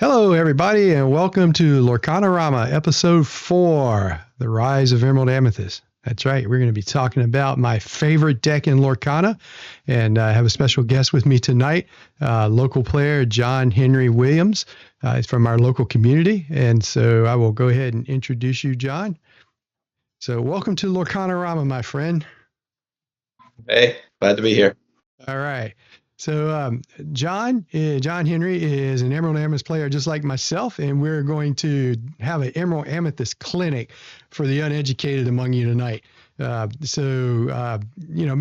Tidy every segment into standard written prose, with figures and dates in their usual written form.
Hello, everybody, and welcome to Lorcanarama, Episode 4, The Rise of Emerald Amethyst. That's right, we're going to be talking about my favorite deck in Lorcana, and I have a special guest with me tonight, local player John Henry Williams. He's from our local community, and so I will go ahead and introduce you, John. So welcome to Lorcanarama, my friend. Hey, glad to be here. All right. So John Henry is an Emerald Amethyst player just like myself, and we're going to have an Emerald Amethyst clinic for the uneducated among you tonight. Maybe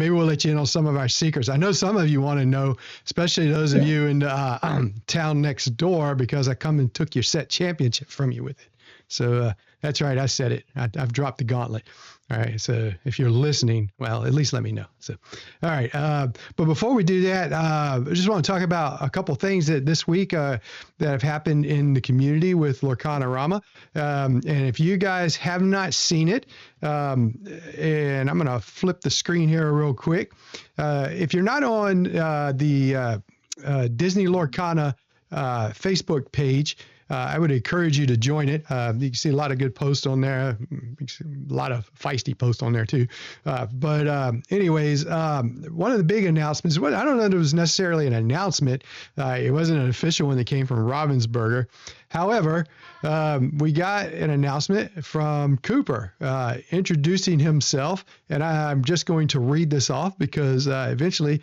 we'll let you in on some of our secrets. I know some of you want to know, especially those of you in the town next door, because I come and took your set championship from you with it. So that's right, I said it. I've dropped the gauntlet. All right, so if you're listening, well, at least let me know. So, all right, but before we do that, I just want to talk about a couple things that this week that have happened in the community with Lorcanarama. And if you guys have not seen it, and I'm going to flip the screen here real quick. If you're not on the Disney Lorcana Facebook page, I would encourage you to join it. You can see a lot of good posts on there, a lot of feisty posts on there too. Anyways, one of the big announcements, I don't know if it was necessarily an announcement. It wasn't an official one that came from Ravensburger. However, we got an announcement from Cooper introducing himself, and I'm just going to read this off because eventually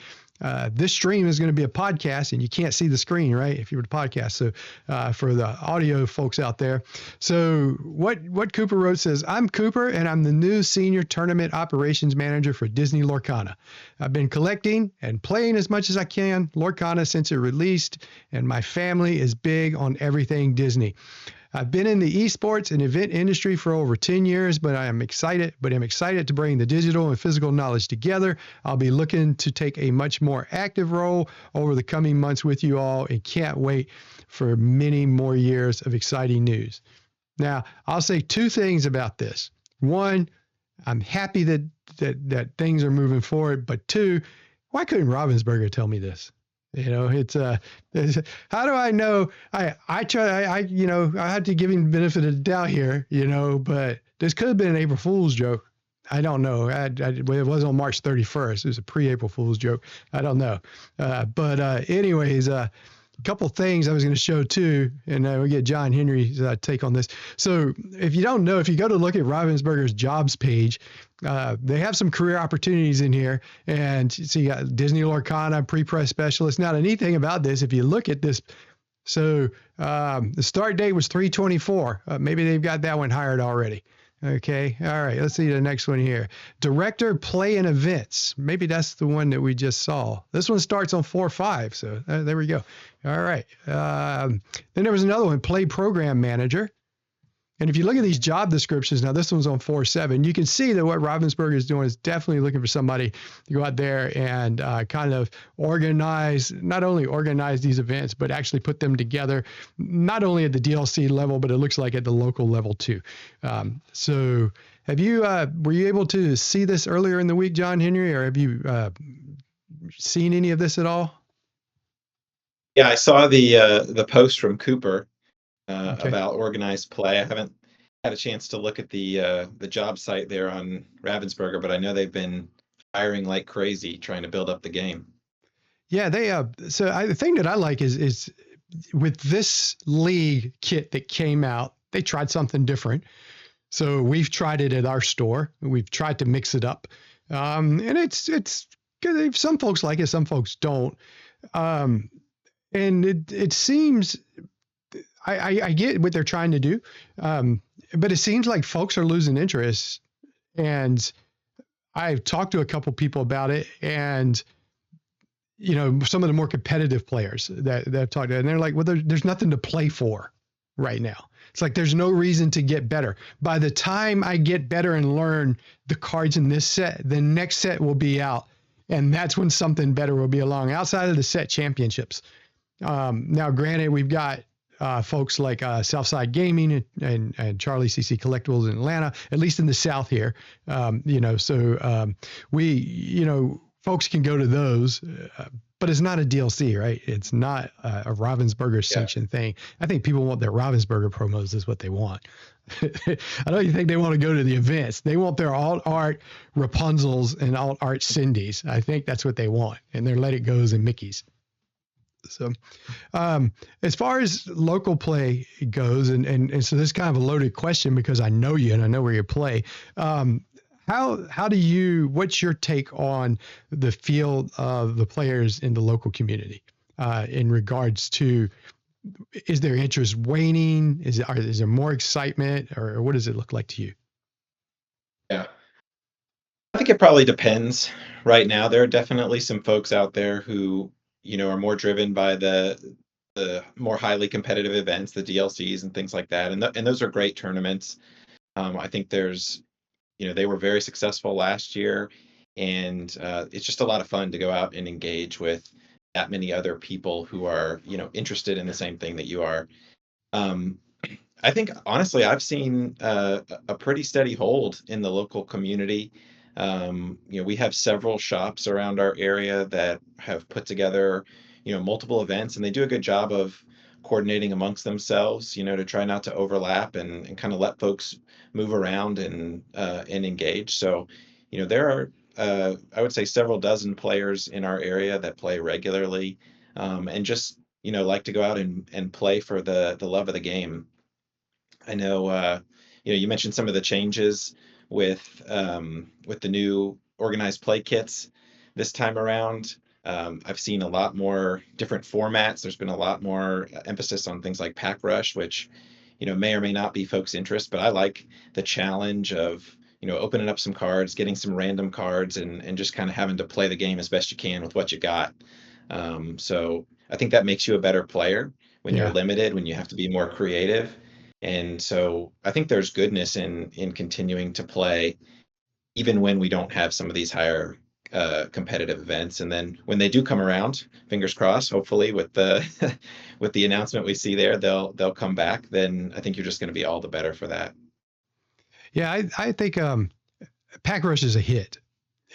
this stream is going to be a podcast, and you can't see the screen, right? If you were to podcast. So for the audio folks out there. So what Cooper wrote says, "I'm Cooper, and I'm the new Senior Tournament Operations Manager for Disney Lorcana. I've been collecting and playing as much as I can Lorcana since it released, and my family is big on everything Disney. I've been in the esports and event industry for over 10 years, but I'm excited to bring the digital and physical knowledge together. I'll be looking to take a much more active role over the coming months with you all, and can't wait for many more years of exciting news." Now, I'll say two things about this. One, I'm happy that things are moving forward, but two, why couldn't Ravensburger tell me this? You know, it's how do I know? I had to give him the benefit of the doubt here, but this could have been an April Fool's joke. I don't know. It was on March 31st. It was a pre-April Fool's joke. I don't know. Anyways, a couple things I was going to show too, and we'll get John Henry's take on this. So if you don't know, if you go to look at Ravensburger's jobs page, they have some career opportunities in here, and so you got Disney Lorcana, pre-press specialist. Now, the neat thing about this, if you look at this, so the start date was 3/24. Maybe they've got that one hired already. Okay. All right. Let's see the next one here. Director, Play and Events. Maybe that's the one that we just saw. This one starts on 4/5. So there we go. All right. Then there was another one, Play Program Manager. And if you look at these job descriptions, now this one's on 4/7, you can see that what Ravensburger is doing is definitely looking for somebody to go out there and kind of not only organize these events, but actually put them together, not only at the DLC level, but it looks like at the local level too. So were you able to see this earlier in the week, John Henry, or have you seen any of this at all? Yeah, I saw the post from Cooper Okay. about organized play. I haven't had a chance to look at the job site there on Ravensburger, but I know they've been hiring like crazy trying to build up the game. Yeah, the thing that I like is with this league kit that came out, they tried something different. So we've tried it at our store. We've tried to mix it up, and it's good. Some folks like it, some folks don't, and it seems. I get what they're trying to do, but it seems like folks are losing interest. And I've talked to a couple people about it, and some of the more competitive players that I've talked to, and they're like, "Well, there's nothing to play for right now. It's like there's no reason to get better. By the time I get better and learn the cards in this set, the next set will be out, and that's when something better will be along outside of the set championships." Now, granted, we've got folks like Southside Gaming and Charlie CC Collectibles in Atlanta, at least in the South here. folks can go to those, but it's not a DLC, right? It's not a Ravensburger sanctioned thing. I think people want their Ravensburger promos is what they want. I don't even think they want to go to the events. They want their alt art Rapunzels and alt art Cindy's. I think that's what they want, and their Let It Goes and Mickey's. So as far as local play goes, and so this is kind of a loaded question because I know you and I know where you play. How do you, what's your take on the field of the players in the local community in regards to, is their interest waning? Is there more excitement, or what does it look like to you? Yeah. I think it probably depends. Right now, there are definitely some folks out there who, are more driven by the more highly competitive events, the DLCs and things like that. And those are great tournaments. I think they were very successful last year, and it's just a lot of fun to go out and engage with that many other people who are, interested in the same thing that you are. Um, I think honestly, I've seen a pretty steady hold in the local community. We have several shops around our area that have put together, multiple events, and they do a good job of coordinating amongst themselves, to try not to overlap and kind of let folks move around and engage. So, there are I would say several dozen players in our area that play regularly, and just like to go out and play for the love of the game. I know, you mentioned some of the changes with the new organized play kits this time around. I've seen a lot more different formats. There's been a lot more emphasis on things like Pack Rush, which, may or may not be folks' interest, but I like the challenge of, opening up some cards, getting some random cards, and just kind of having to play the game as best you can with what you got. So I think that makes you a better player when you're Yeah. limited, when you have to be more creative. And so I think there's goodness in continuing to play even when we don't have some of these higher competitive events. And then when they do come around, fingers crossed, hopefully with the with the announcement we see there, they'll come back. Then I think you're just going to be all the better for that. Yeah, I think Pack Rush is a hit,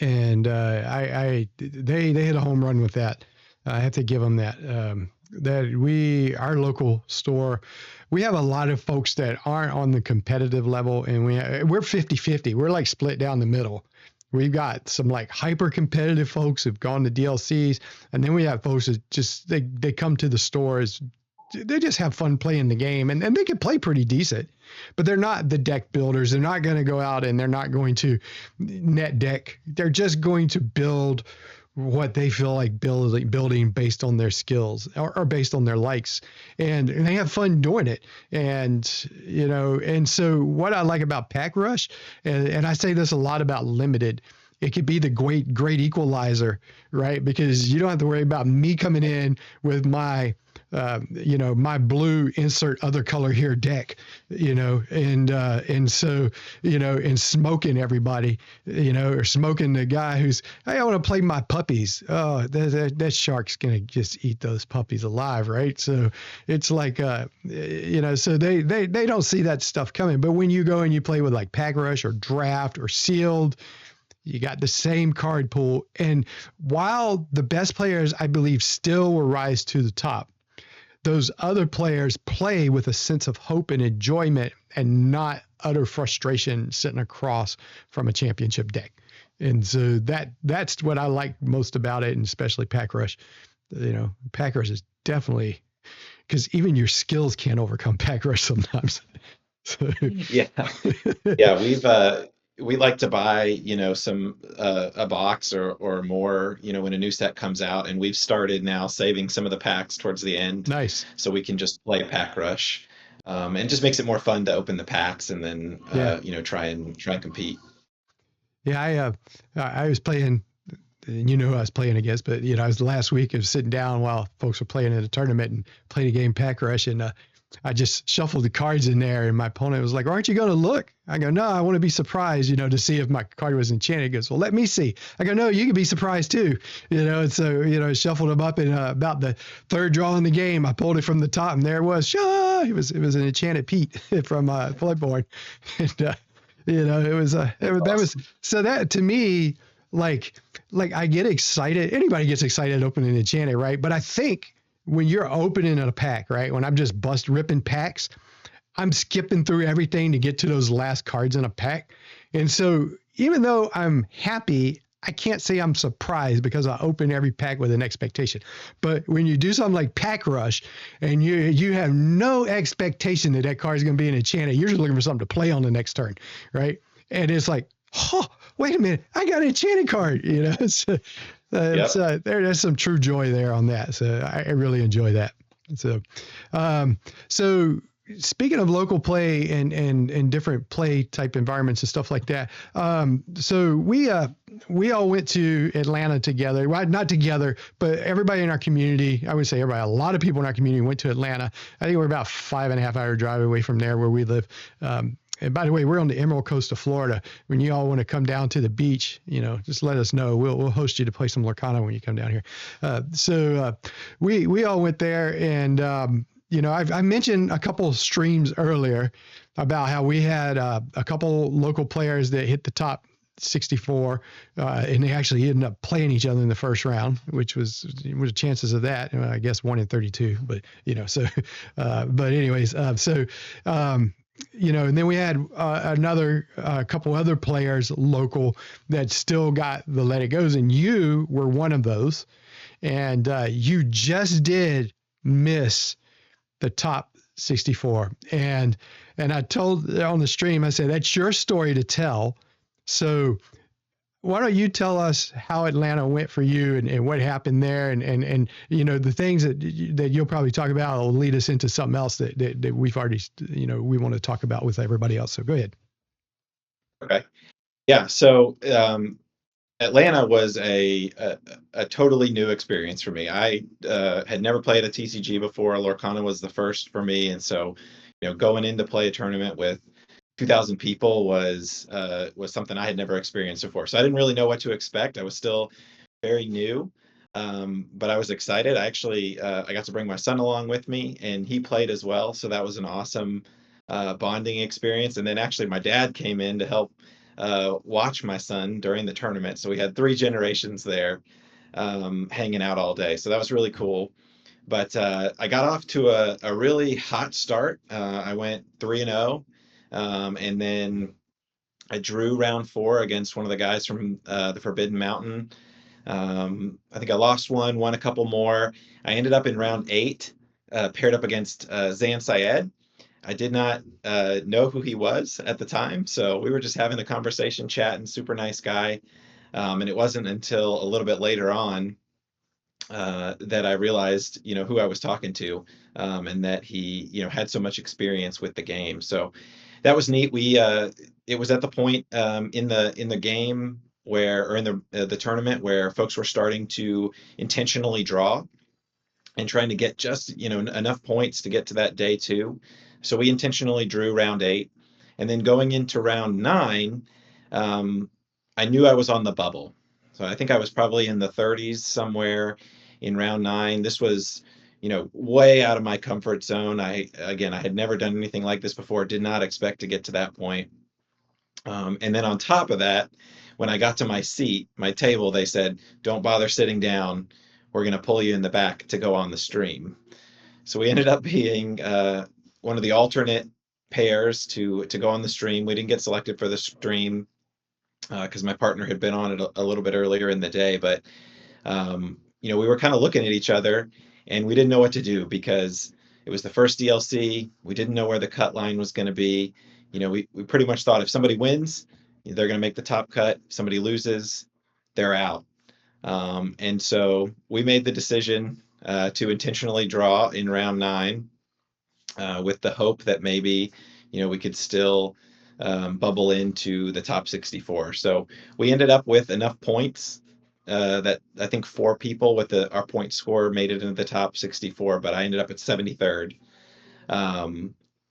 and they hit a home run with that. I have to give them that. Our local store, we have a lot of folks that aren't on the competitive level, and we're 50-50. We're like split down the middle. We've got some like hyper competitive folks who've gone to DLCs, and then we have folks that just they come to the stores. They just have fun playing the game, and they can play pretty decent, but they're not the deck builders. They're not going to go out and they're not going to net deck. They're just going to build what they feel like building based on their skills or based on their likes, and they have fun doing it. And and so what I like about Pack Rush, and I say this a lot about limited, it could be the great equalizer, right? Because you don't have to worry about me coming in with my my blue insert other color here deck, and so, and smoking everybody, or smoking the guy who's, hey, I want to play my puppies. Oh, that shark's going to just eat those puppies alive. Right. So it's like, so they don't see that stuff coming. But when you go and you play with like Pack Rush or Draft or Sealed, you got the same card pool. And while the best players, I believe, still will rise to the top, those other players play with a sense of hope and enjoyment and not utter frustration sitting across from a championship deck. And so that's what I like most about it, and especially Pack Rush. Pack Rush is definitely, because even your skills can't overcome Pack Rush sometimes. So. Yeah. We like to buy, some a box or more, when a new set comes out, and we've started now saving some of the packs towards the end. Nice. So we can just play Pack Rush, and it just makes it more fun to open the packs and then try and compete. Yeah, I was playing. And who I was playing against, but I was last week. I was sitting down while folks were playing in a tournament and played a game Pack Rush, and I just shuffled the cards in there, and my opponent was like, "Aren't you going to look?" I go, "No, I want to be surprised, to see if my card was enchanted." He goes, "Well, let me see." I go, "No, you can be surprised too." And so, I shuffled them up, and about the third draw in the game, I pulled it from the top, and there it was. Shah! It was an enchanted Pete from Floodborn. And, it was, that was, so that to me, like I get excited. Anybody gets excited opening Enchanted, right? But I think when you're opening a pack, right? When I'm just ripping packs, I'm skipping through everything to get to those last cards in a pack. And so even though I'm happy, I can't say I'm surprised because I open every pack with an expectation. But when you do something like Pack Rush and you have no expectation that card is going to be an enchanted, you're just looking for something to play on the next turn, right? And it's like, oh, wait a minute, I got an enchanted card, you know. There's some true joy there on that. So I really enjoy that. So, so speaking of local play and different play type environments and stuff like that, so we all went to Atlanta together. Well, not together, but everybody in our community, I would say everybody, a lot of people in our community went to Atlanta. I think we're about 5.5 hour drive away from there where we live. And by the way, we're on the Emerald Coast of Florida. When you all want to come down to the beach, just let us know. We'll host you to play some Lorcana when you come down here. So we all went there, and I mentioned a couple of streams earlier about how we had a couple local players that hit the top 64, and they actually ended up playing each other in the first round, which was the chances of that? I guess 1 in 32, but so. But anyways, and then we had another couple other players local that still got the Let It Goes, and you were one of those, and you just did miss the top 64. And I told on the stream, I said, that's your story to tell. So why don't you tell us how Atlanta went for you and what happened there, and the things that you'll probably talk about will lead us into something else that we've already we want to talk about with everybody else. So go ahead. Okay. Yeah. So Atlanta was a totally new experience for me. I had never played a TCG before. Lorcana was the first for me, and so going in to play a tournament with 2,000 people was something I had never experienced before. So I didn't really know what to expect. I was still very new, but I was excited. I actually I got to bring my son along with me, and he played as well. So that was an awesome bonding experience. And then actually, my dad came in to help watch my son during the tournament. So we had 3 generations there hanging out all day. So that was really cool. But I got off to a really hot start. I went 3-0, and then I drew round 4 against one of the guys from the Forbidden Mountain. I think I lost one, won a couple more. I ended up in round 8, paired up against Zan Syed. I did not know who he was at the time, so we were just having the conversation, chatting, super nice guy. And it wasn't until a little bit later on that I realized, who I was talking to, and that he, had so much experience with the game. So that was neat. It was at the point in the game or in the tournament where folks were starting to intentionally draw and trying to get just enough points to get to that day 2. So we intentionally drew round 8, and then going into round 9, I knew I was on the bubble. So I think I was probably in the 30s somewhere in round 9. This was way out of my comfort zone. I had never done anything like this before. Did not expect to get to that point. And then on top of that, when I got to my seat, my table, they said, "Don't bother sitting down. We're going to pull you in the back to go on the stream." So we ended up being one of the alternate pairs to go on the stream. We didn't get selected for the stream because my partner had been on it a little bit earlier in the day. But we were kind of looking at each other, and we didn't know what to do because it was the first DLC. We didn't know where the cut line was going to be. We pretty much thought if somebody wins, they're going to make the top cut. If somebody loses, they're out. And so we made the decision to intentionally draw in round 9 with the hope that maybe we could still bubble into the top 64. So we ended up with enough points that I think 4 people with our point score made it into the top 64, but I ended up at 73rd.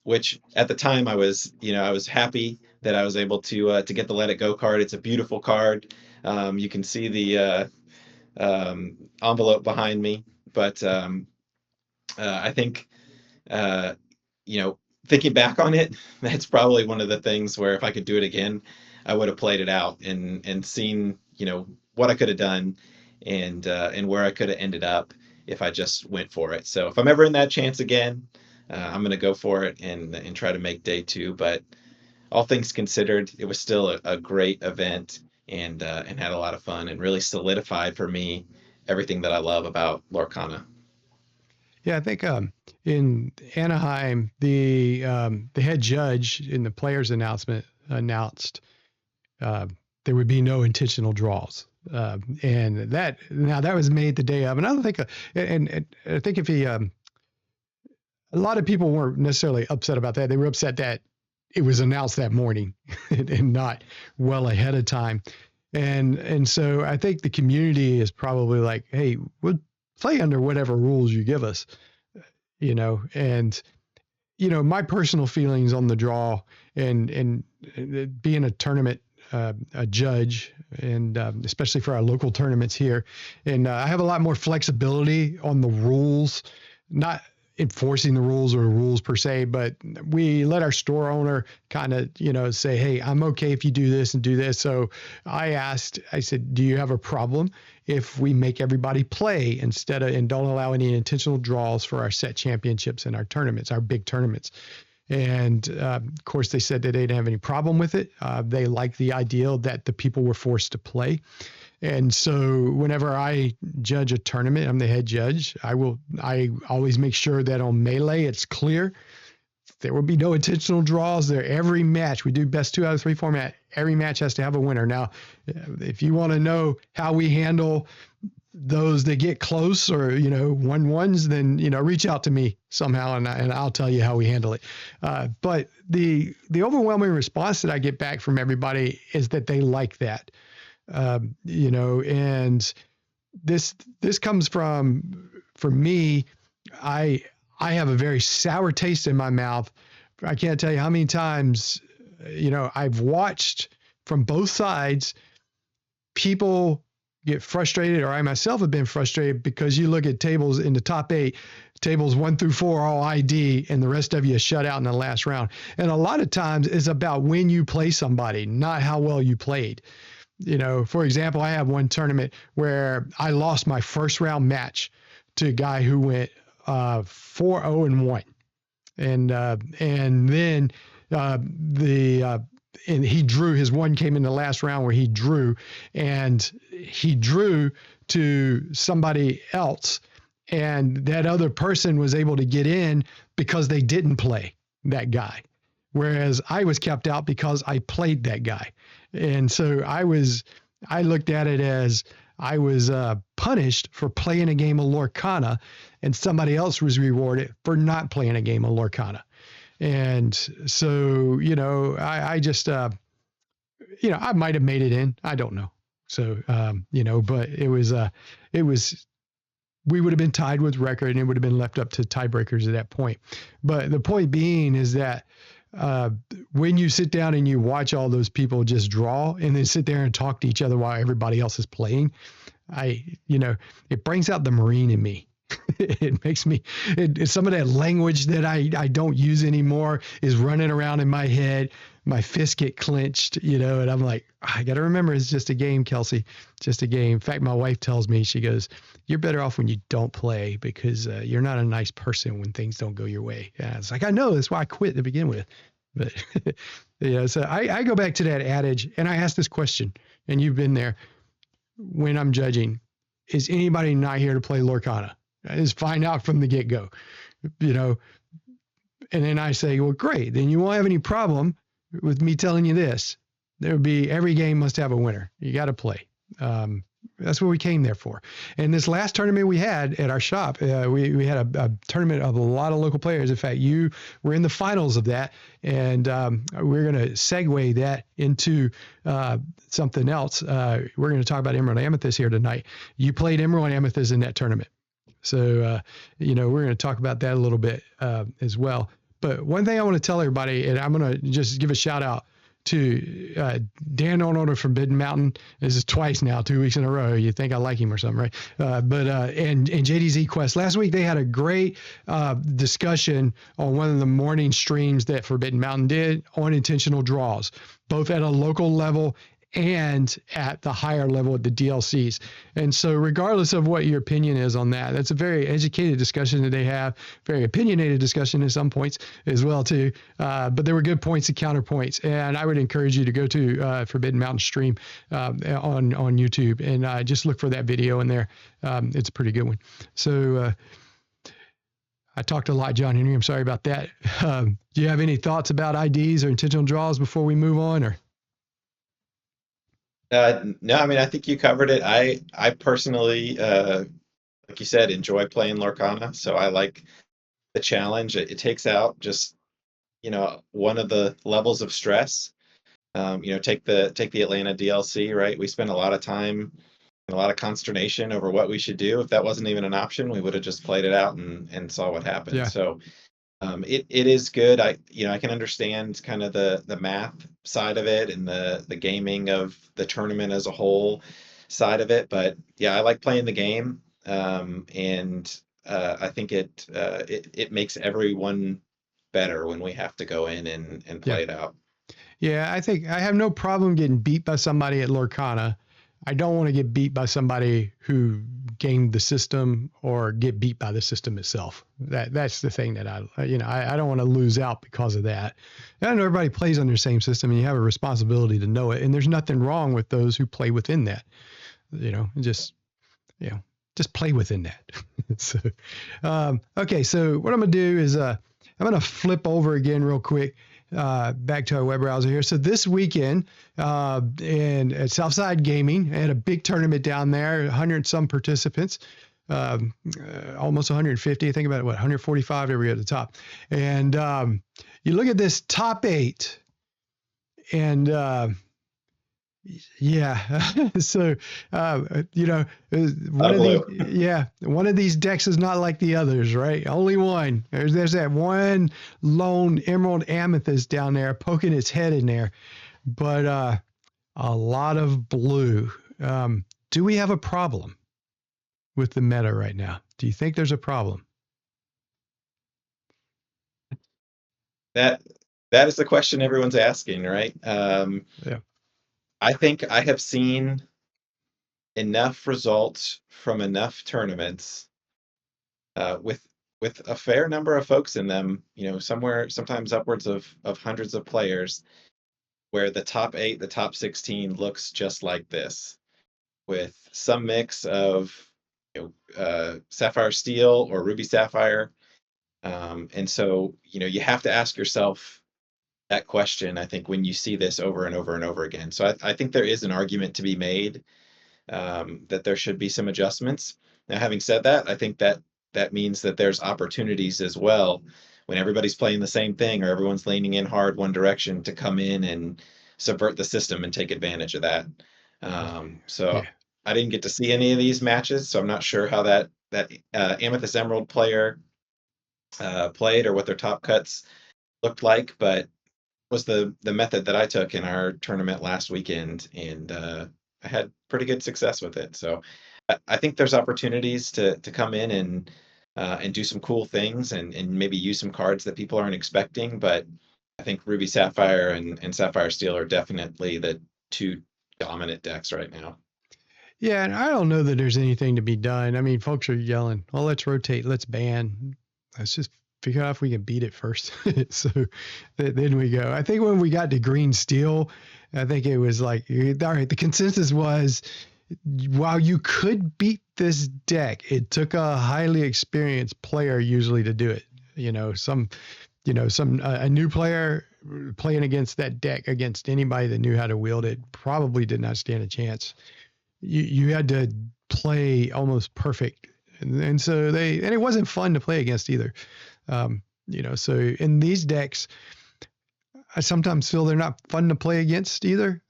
Which at the time I was happy that I was able to get the Let It Go card. It's a beautiful card. You can see the envelope behind me, but I think uh, thinking back on it, that's probably one of the things where if I could do it again, I would have played it out and seen what I could have done and where I could have ended up if I just went for it. So if I'm ever in that chance again, I'm going to go for it and try to make day 2. But all things considered, it was still a great event and had a lot of fun and really solidified for me everything that I love about Lorcana. Yeah, I think in Anaheim, the head judge in the players announcement announced uh, there would be no intentional draws. And that was made the day of, and I don't think, and I think if he, a lot of people weren't necessarily upset about that. They were upset that it was announced that morning and not well ahead of time. And so I think the community is probably like, hey, we'll play under whatever rules you give us, and my personal feelings on the draw and being a tournament a judge, and especially for our local tournaments here. And I have a lot more flexibility on the rules, not enforcing the rules or rules per se, but we let our store owner kind of, say, hey, I'm okay if you do this and do this. So I said, do you have a problem if we make everybody play and don't allow any intentional draws for our set championships and our tournaments, our big tournaments? And of course, they said that they didn't have any problem with it. They liked the idea that the people were forced to play. And so whenever I judge a tournament, I'm the head judge. I always make sure that on Melee, it's clear. There will be no intentional draws there. Every match, we do best 2 out of 3 format. Every match has to have a winner. Now, if you want to know how we handle those that get close or 1-1s, then reach out to me somehow and I'll tell you how we handle it. But the overwhelming response that I get back from everybody is that they like that. And this comes from, for me, I have a very sour taste in my mouth. I can't tell you how many times I've watched from both sides people get frustrated, or I myself have been frustrated, because you look at tables in the top 8, tables 1 through 4 all ID, and the rest of you shut out in the last round. And a lot of times it's about when you play somebody, not how well you played. For example, I have one tournament where I lost my first round match to a guy who went 4-0-1, and then and he drew. His one came in the last round where he drew to somebody else, and that other person was able to get in because they didn't play that guy, whereas I was kept out because I played that guy. And so I looked at it as I was punished for playing a game of Lorcana, and somebody else was rewarded for not playing a game of Lorcana. And so, I just, I might have made it in. I don't know. So, but it was, we would have been tied with record, and it would have been left up to tiebreakers at that point. But the point being is that when you sit down and you watch all those people just draw and then sit there and talk to each other while everybody else is playing, it brings out the Marine in me. It makes me, some of that language that I don't use anymore is running around in my head. My fists get clenched, and I'm like, I got to remember, it's just a game, Kelsey, just a game. In fact, my wife tells me, she goes, you're better off when you don't play, because you're not a nice person when things don't go your way. And it's like, I know, that's why I quit to begin with. But, so I go back to that adage, and I ask this question, and you've been there when I'm judging, is anybody not here to play Lorcana? Just find out from the get-go, and then I say, well, great. Then you won't have any problem with me telling you this. There would be, every game must have a winner. You got to play. That's what we came there for. And this last tournament we had at our shop, we had a tournament of a lot of local players. In fact, you were in the finals of that, and we're going to segue that into something else. We're going to talk about Emerald Amethyst here tonight. You played Emerald Amethyst in that tournament. So, we're going to talk about that a little bit as well. But one thing I want to tell everybody, and I'm going to just give a shout out to Dan Arnold of Forbidden Mountain. This is twice now, 2 weeks in a row. You think I like him or something, right? And JDZ Quest. Last week they had a great discussion on one of the morning streams that Forbidden Mountain did on intentional draws, both at a local level and at the higher level of the DLCs. And so regardless of what your opinion is on that, that's a very educated discussion that they have, very opinionated discussion at some points as well too. But there were good points and counterpoints. And I would encourage you to go to Forbidden Mountain stream on YouTube and just look for that video in there. It's a pretty good one. So I talked a lot, John Henry. I'm sorry about that. Do you have any thoughts about IDs or intentional draws before we move on? Or No, I mean, I think you covered it. I personally, like you said, enjoy playing Lorcana, so I like the challenge. It takes out just, one of the levels of stress. Take the Atlanta DLC, right? We spent a lot of time and a lot of consternation over what we should do. If that wasn't even an option, we would have just played it out and saw what happened. yeah, So it is good. I can understand kind of the math side of it and the gaming of the tournament as a whole side of it. But yeah, I like playing the game, and I think it makes everyone better when we have to go in and yeah. play it out. Yeah, I think I have no problem getting beat by somebody at Lorcana. I don't want to get beat by somebody who gamed the system or get beat by the system itself. That's the thing that I don't want to lose out because of that. I know everybody plays on their same system and you have a responsibility to know it. And there's nothing wrong with those who play within that, just play within that. So, okay. So what I'm going to do is, I'm going to flip over again real quick. Back to our web browser here. So this weekend at Southside Gaming, I had a big tournament down there, 100 some participants, almost 150. I think about 145 there we go at the top. And you look at this top 8 and so one of these decks is not like the others, right? Only one. There's that one lone emerald amethyst down there poking its head in there, but a lot of blue. Do we have a problem with the meta right now? Do you think there's a problem? That is the question everyone's asking, right? Yeah. I think I have seen enough results from enough tournaments with a fair number of folks in them, sometimes upwards of hundreds of players, where the top 8, the top 16 looks just like this, with some mix of Sapphire Steel or Ruby Sapphire. And so, you have to ask yourself that question, I think, when you see this over and over and over again. So I think there is an argument to be made that there should be some adjustments. Now, having said that, I think that means that there's opportunities as well when everybody's playing the same thing or everyone's leaning in hard one direction to come in and subvert the system and take advantage of that. So Yeah. I didn't get to see any of these matches, so I'm not sure how that Amethyst Emerald player played or what their top cuts looked like, but was the method that I took in our tournament last weekend, and I had pretty good success with it. So I think there's opportunities to come in and do some cool things and maybe use some cards that people aren't expecting. But I think Ruby Sapphire and Sapphire Steel are definitely the two dominant decks right now. Yeah, and I don't know that there's anything to be done. I mean, folks are yelling, "Oh, let's rotate, let's ban." Let's just figure out if we can beat it first. So then we go. I think when we got to green steel, I think it was like, all right, the consensus was, while you could beat this deck, it took a highly experienced player usually to do it. A new player playing against that deck, against anybody that knew how to wield it, probably did not stand a chance. You had to play almost perfect. And so it wasn't fun to play against either. So in these decks, I sometimes feel they're not fun to play against either,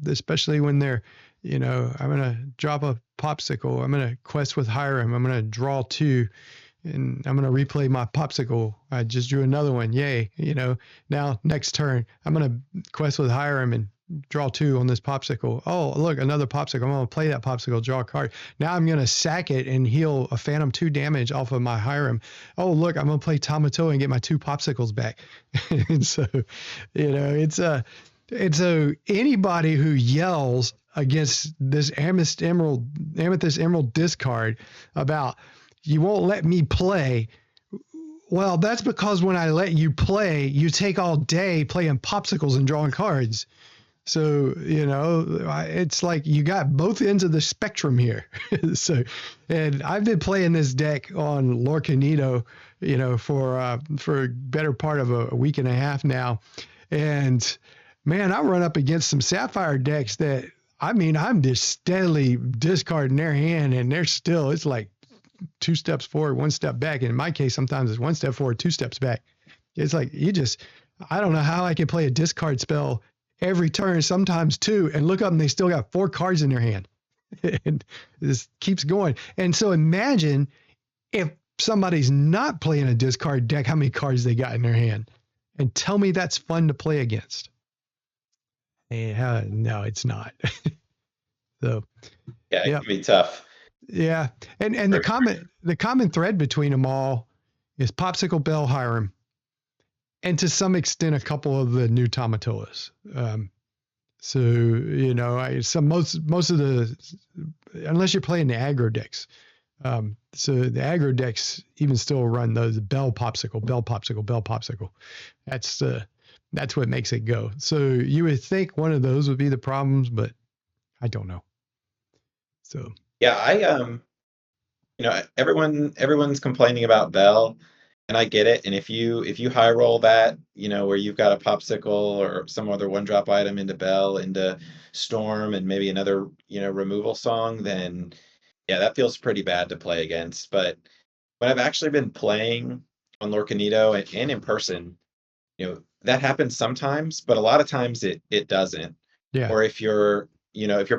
especially when they're, I'm going to drop a popsicle. I'm going to quest with Hiram. I'm going to draw 2 and I'm going to replay my popsicle. I just drew another one. Yay. Now next turn, I'm going to quest with Hiram and draw 2 on this popsicle. Oh, look, another popsicle. I'm going to play that popsicle, draw a card. Now I'm going to sack it and heal a Phantom 2 damage off of my Hiram. Oh, look, I'm going to play Tamato and get my 2 popsicles back. And so, it's And so anybody who yells against this Amethyst Emerald discard about you won't let me play, well, that's because when I let you play, you take all day playing popsicles and drawing cards. So, it's like you got both ends of the spectrum here. So, and I've been playing this deck on Lorcanito, for a better part of a week and a half now. And man, I run up against some Sapphire decks that, I'm just steadily discarding their hand, and it's like 2 steps forward, 1 step back. And in my case, sometimes it's 1 step forward, 2 steps back. It's like I don't know how I can play a discard spell every turn, sometimes 2, and look up and they still got 4 cards in their hand. And this keeps going. And so imagine if somebody's not playing a discard deck, how many cards they got in their hand. And tell me that's fun to play against. No, it's not. So yeah, it can be tough. Yeah. And the common thread between them all is Popsicle Bell Hiram, and to some extent a couple of the new Tamatoas. So most of the, unless you're playing the aggro decks, so the aggro decks even still run those Bell Popsicle, Bell Popsicle, Bell Popsicle. That's what makes it go. So you would think one of those would be the problems, but I don't know. So yeah, everyone's complaining about Bell, and I get it. And if you high roll that, where you've got a popsicle or some other 1-drop item into Bell, into Storm, and maybe another, removal song, then yeah, that feels pretty bad to play against. But when I've actually been playing on Lorcanito and in person, that happens sometimes, but a lot of times it doesn't. yeah. Or if you're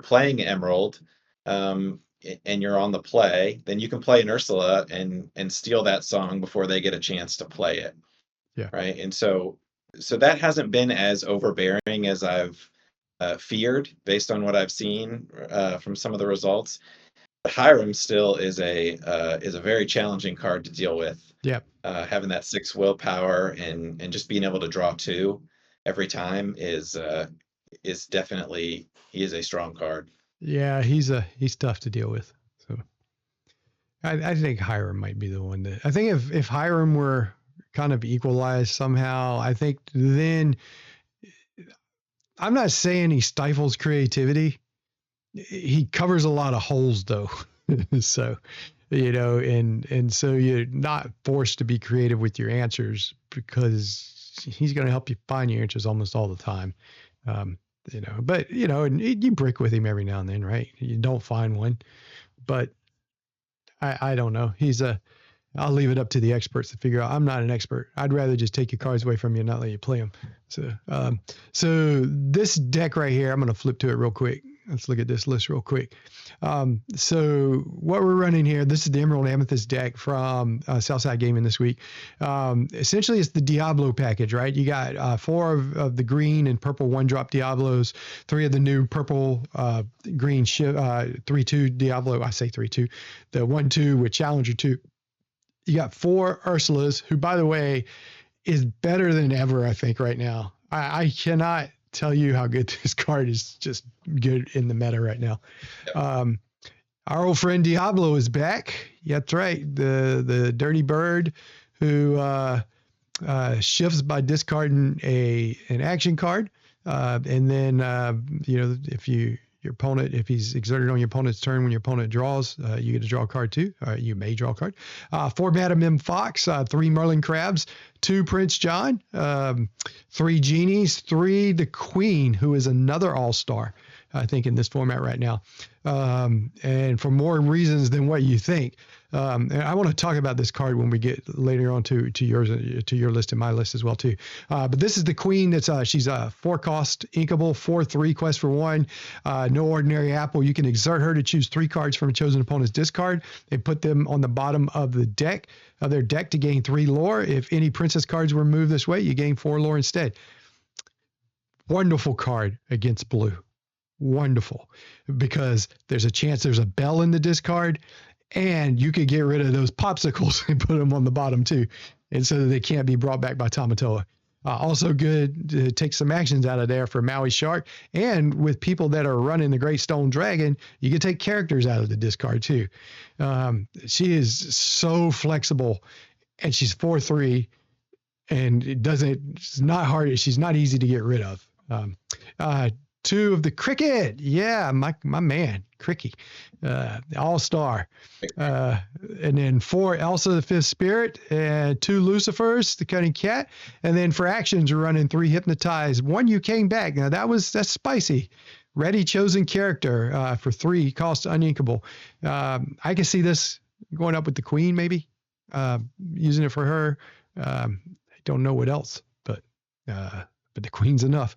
playing Emerald, and you're on the play, then you can play an Ursula and steal that song before they get a chance to play it. Yeah. Right. And so that hasn't been as overbearing as I've feared based on what I've seen from some of the results. But Hiram still is a very challenging card to deal with. Yeah. Having that 6 willpower and just being able to draw 2 every time is definitely, he is a strong card. Yeah, he's tough to deal with. So I think Hiram might be the one that, I think if Hiram were kind of equalized somehow, I think then, I'm not saying he stifles creativity. He covers a lot of holes though. So, and so you're not forced to be creative with your answers because he's going to help you find your answers almost all the time. But and you break with him every now and then, right? You don't find one, but I don't know. I'll leave it up to the experts to figure out. I'm not an expert. I'd rather just take your cards away from you and not let you play them. So this deck right here, I'm going to flip to it real quick. Let's look at this list real quick. So what we're running here, this is the Emerald Amethyst deck from Southside Gaming this week. Essentially, it's the Diablo package, right? You got 4 of the green and purple 1-drop Diablos, 3 of the new purple green 3/2 Diablo. I say 3/2, the 1/2 with Challenger 2. You got 4 Ursulas, who, by the way, is better than ever, I think, right now. I cannot tell you how good this card is, just good in the meta right now. Yep. Our old friend Diablo is back. Yeah, that's right. The dirty bird who shifts by discarding an action card. And then, if your opponent, if he's exerted on your opponent's turn when your opponent draws, you get to draw a card too. You may draw a card. 4 Madam M Fox, 3 Merlin Crabs, 2 Prince John, 3 Genies, 3 the Queen, who is another all-star, I think, in this format right now. And for more reasons than what you think. And I want to talk about this card when we get later on to your list and my list as well too. But this is the Queen. She's a 4-cost inkable, 4/3 quest for 1. No ordinary apple. You can exert her to choose 3 cards from a chosen opponent's discard and put them on the bottom of their deck to gain 3 lore. If any princess cards were moved this way, you gain 4 lore instead. Wonderful card against blue. Wonderful, because there's a chance there's a bell in the discard, and you could get rid of those popsicles and put them on the bottom too, and so that they can't be brought back by Tamatoa. Also good to take some actions out of there for Maui Shark. And with people that are running the Great Stone Dragon, you can take characters out of the discard too. She is so flexible, and she's 4/3, and it's not hard. She's not easy to get rid of. Uh, Two of the cricket. Yeah, my man, Cricky, all-star. Uh, and then 4 Elsa the Fifth Spirit, and 2 Lucifers, the Cunning Cat. And then for actions, you're running 3 Hypnotize. 1 You Came Back. Now that's spicy. Ready chosen character for 3, cost uninkable. I can see this going up with the Queen, maybe. Using it for her. I don't know what else, but the Queen's enough.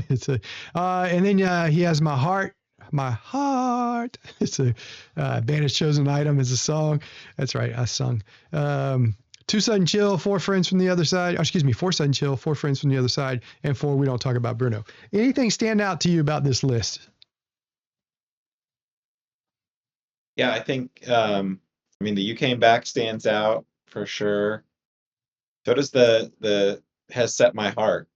It's a and then he has My Heart. My heart. It's a Banished Chosen Item is a song. That's right, I sung. 2 Sudden Chill, 4 Friends from the Other Side. Oh, excuse me, 4 Sudden Chill, 4 Friends from the Other Side, and 4 We Don't Talk About Bruno. Anything stand out to you about this list? Yeah, I think the You Came Back stands out for sure. So does the Has Set My Heart.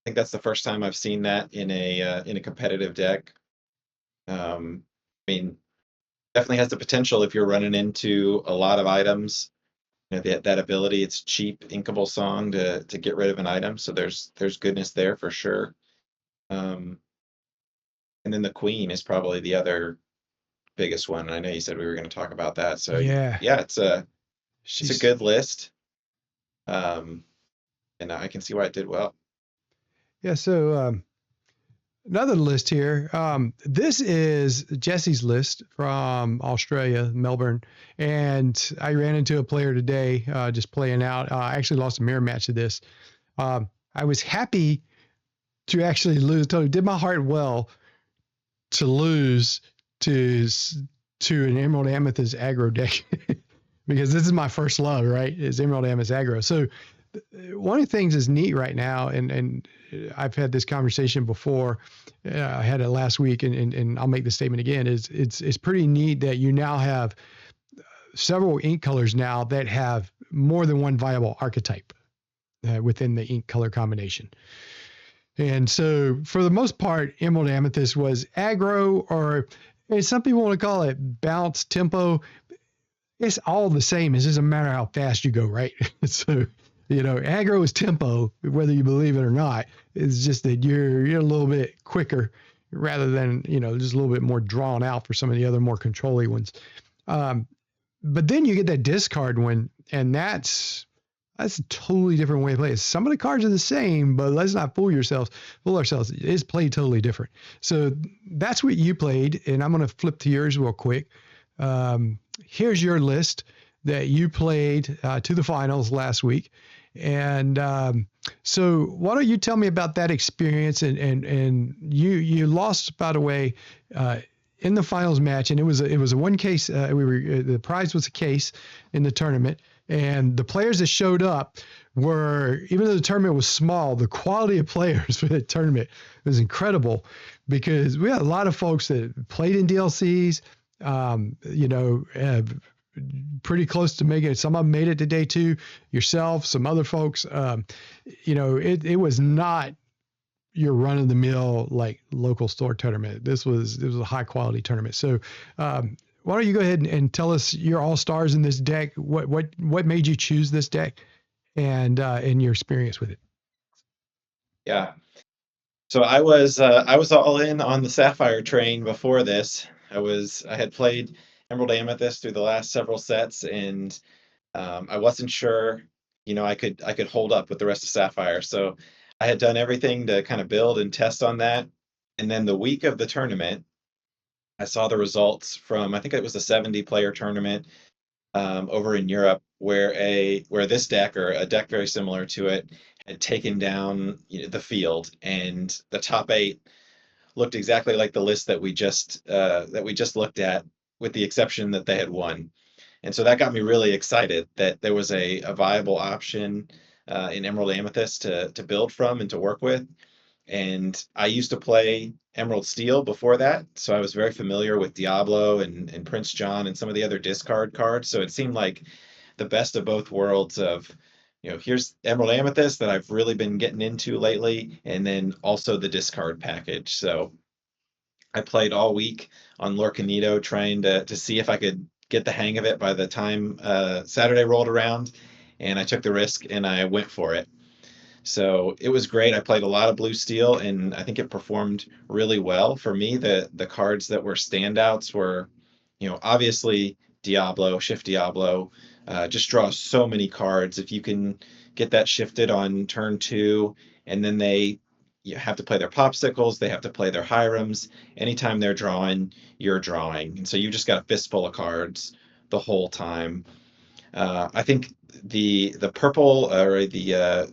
I think that's the first time I've seen that in a competitive deck. I mean, definitely has the potential if you're running into a lot of items. That ability, it's cheap inkable song to get rid of an item. So there's goodness there for sure. And then the Queen is probably the other biggest one. I know you said we were going to talk about that. So Yeah, yeah, it's a she's good list. And I can see why it did well. yeah. So another list here. This is Jesse's list from Australia, Melbourne, and I ran into a player today just playing out. I actually lost a mirror match to this. I was happy to actually lose. Totally did my heart well to lose to an Emerald Amethyst aggro deck because this is my first love, right? Is Emerald Amethyst aggro. So one of the things is neat right now, and I've had this conversation before. I had it last week, and I'll make the statement again. It's pretty neat that you now have several ink colors now that have more than one viable archetype within the ink color combination. And so, for the most part, Emerald Amethyst was aggro, or some people want to call it bounce tempo. It's all the same. It's just a matter of how fast you go, right? So, aggro is tempo, whether you believe it or not. It's just that you're a little bit quicker rather than, just a little bit more drawn out for some of the other more controlling ones. But then you get that discard one, and that's a totally different way to play it. Some of the cards are the same, but let's not fool ourselves. It's played totally different. So that's what you played, and I'm going to flip to yours real quick. Here's your list that you played to the finals last week. And so why don't you tell me about that experience? And you lost, by the way, in the finals match, and it was a one case. The prize was a case in the tournament, and the players that showed up were, even though the tournament was small, the quality of players for the tournament was incredible, because we had a lot of folks that played in DLCs. Pretty close to making it. Some of them made it to day 2. Yourself, some other folks. It was not your run of the mill like local store tournament. This was a high quality tournament. So why don't you go ahead and tell us your all stars in this deck? What made you choose this deck, and your experience with it? Yeah. So I was all in on the Sapphire train before this. I had played Emerald Amethyst through the last several sets, and I wasn't sure, I could hold up with the rest of Sapphire. So I had done everything to kind of build and test on that. And then the week of the tournament, I saw the results from, I think it was a 70-player tournament over in Europe, where this deck, or a deck very similar to it, had taken down the field, and the top 8 looked exactly like the list that we just looked at, with the exception that they had won. And so that got me really excited that there was a viable option in Emerald Amethyst to build from and to work with. And I used to play Emerald Steel before that, so I was very familiar with Diablo and Prince John and some of the other discard cards. So it seemed like the best of both worlds of here's Emerald Amethyst that I've really been getting into lately, and then also the discard package. So I played all week on Lorcanito trying to see if I could get the hang of it by the time Saturday rolled around, and I took the risk and I went for it. So it was great. I played a lot of Blue Steel, and I think it performed really well for me. The cards that were standouts were, obviously Diablo, Shift Diablo. Just draws so many cards. If you can get that shifted on turn two, and then they you have to play their popsicles, they have to play their Hirams. Anytime they're drawing, you're drawing, and so you just got a fistful of cards the whole time. I think the purple or the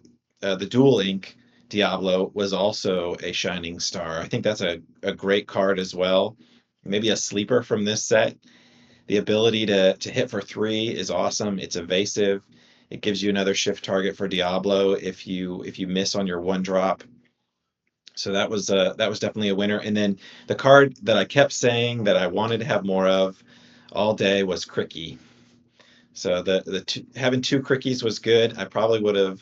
dual ink Diablo was also a shining star. I think that's a great card as well. Maybe a sleeper from this set. The ability to hit for 3 is awesome. It's evasive. It gives you another shift target for Diablo if you miss on your one drop. So that was definitely a winner. And then the card that I kept saying that I wanted to have more of all day was Cricky. So having two Crickies was good. I probably would have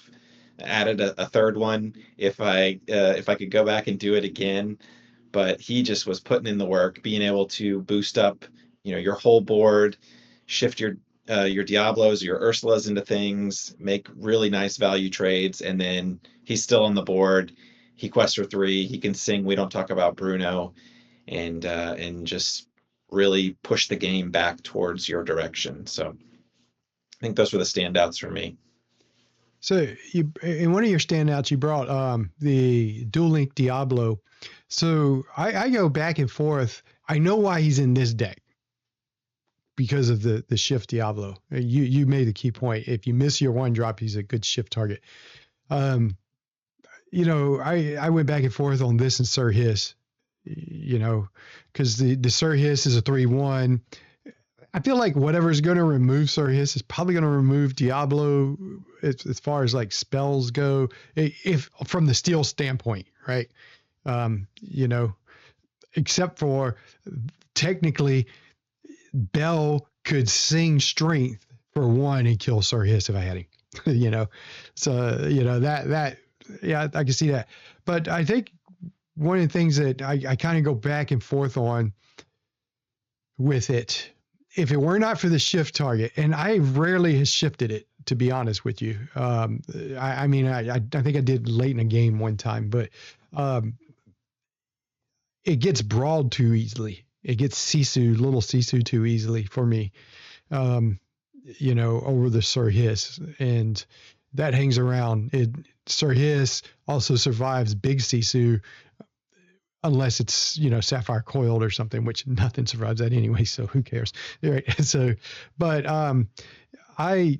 added a third one if I could go back and do it again. But he just was putting in the work, being able to boost up, your whole board, shift your Diablos, your Ursulas into things, make really nice value trades, and then he's still on the board. He quests for 3. He can sing "We Don't Talk About Bruno," and just really push the game back towards your direction. So I think those were the standouts for me. So you, in one of your standouts, you brought the Dual Link Diablo. So I go back and forth. I know why he's in this deck because of the shift Diablo. You made the key point. If you miss your one drop, he's a good shift target. I went back and forth on this and Sir Hiss. Because the Sir Hiss is a 3/1. I feel like whatever's going to remove Sir Hiss is probably going to remove Diablo as far as like spells go, if from the steel standpoint, right? You know, except for technically Bell could sing strength for 1 and kill Sir Hiss if I had him, so, that, yeah, I can see that. But I think one of the things that I kind of go back and forth on with it, if it were not for the shift target, and I rarely has shifted it, to be honest with you. I mean, I think I did late in a game one time, but it gets Brawl too easily. It gets little Sisu too easily for me, over the Sir Hiss. And that hangs around. Sir Hiss also survives Big Sisu, unless it's, Sapphire Coiled or something, which nothing survives that anyway, so who cares? Right. So, but I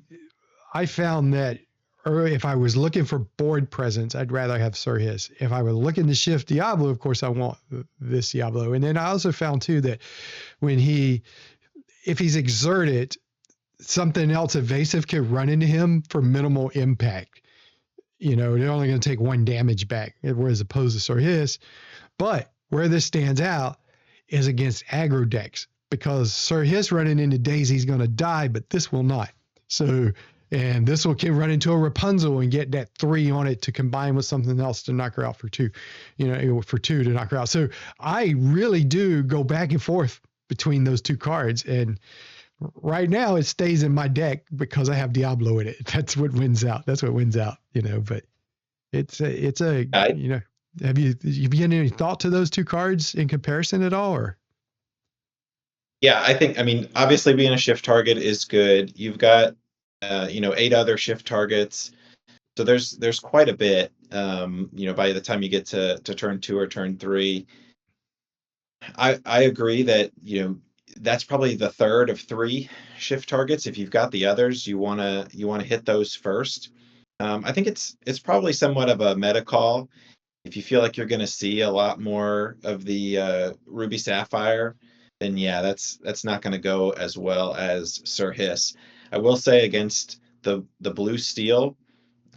found that if I was looking for board presence, I'd rather have Sir Hiss. If I were looking to shift Diablo, of course, I want this Diablo. And then I also found too that if he's exerted, something else evasive can run into him for minimal impact. They're only going to take 1 damage back, whereas opposed to Sir Hiss. But where this stands out is against aggro decks, because Sir Hiss running into Daisy's going to die, but this will not. So, and this can run into a Rapunzel and get that 3 on it to combine with something else to knock her out for 2, for 2 to knock her out. So I really do go back and forth between those 2 cards. And right now it stays in my deck because I have Diablo in it. That's what wins out. But it's have you given any thought to those 2 cards in comparison at all, or? Yeah, I mean, obviously being a shift target is good. You've got, 8 other shift targets. So there's quite a bit, by the time you get to turn 2 or turn 3. I agree that, that's probably the third of 3 shift targets. If you've got the others, you wanna hit those first. I think it's probably somewhat of a meta call. If you feel like you're going to see a lot more of the Ruby Sapphire, then yeah, that's not going to go as well as Sir Hiss. I will say against the Blue Steel,